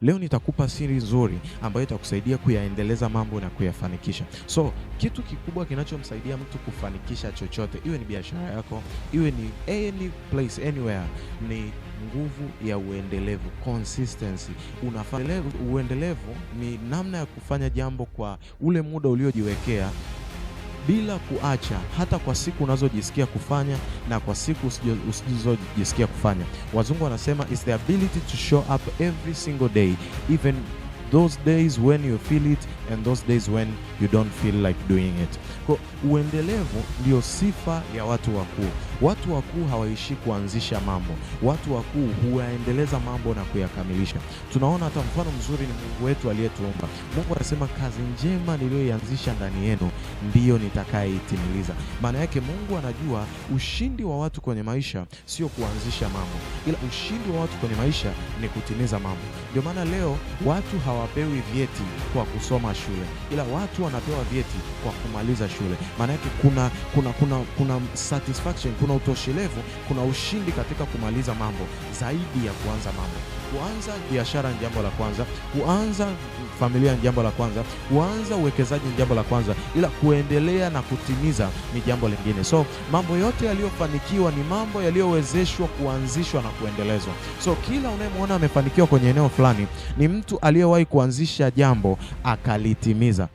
Leo nitakupa siri nzuri ambayo itakusaidia kuyaendeleza mambo na kuyafanikisha. So, kitu kikubwa kinachomsaidia mtu kufanikisha chochote, iwe ni biashara yako, iwe ni any place, anywhere, ni nguvu ya uendelevu, consistency. Uendelevu ni namna ya kufanya jambo kwa ule muda uliojiwekea bila kuacha, hata kwa siku unazojisikia kufanya na kwa siku usizojisikia kufanya. Wazungu wanasema is the ability to show up every single day, even those days when you feel it and those days when you don't feel like doing it. Kwa uendelevu ndio sifa ya watu wakuu. Watu wakuu hawaishi kuanzisha mambo. Watu wakuu huyaendeleza mambo na kuyakamilisha. Tunaona hata mfano mzuri ni Mungu wetu aliyetuumba. Mungu anasema kazi njema niliyoianzisha ndani yenu ndiyo nitakayeitimiliza. Maana yake Mungu anajua ushindi wa watu kwenye maisha sio kuanzisha mambo, ila ushindi wa watu kwenye maisha ni kutimiza mambo. Ndio maana leo watu hawapewi vyeti kwa kusoma shule, ila watu wanapewa vyeti kwa kumaliza shule. Maana yake kuna satisfaction, kuna utoshelevu, kuna ushindi katika kumaliza mambo zaidi ya kuanza mambo. Kuanza biashara ni jambo la kwanza, kuanza familia ni jambo la kwanza, kuanza uwekezaji ni jambo la kwanza, ila kuendelea na kutimiza ni jambo lingine. So mambo yote yaliyofanikiwa ni mambo yaliyowezeshwa kuanzishwa na kuendelezwa. So kila unayemwona amefanikiwa kwenye eneo fulani ni mtu aliyewahi kuanzisha jambo akalitimiza.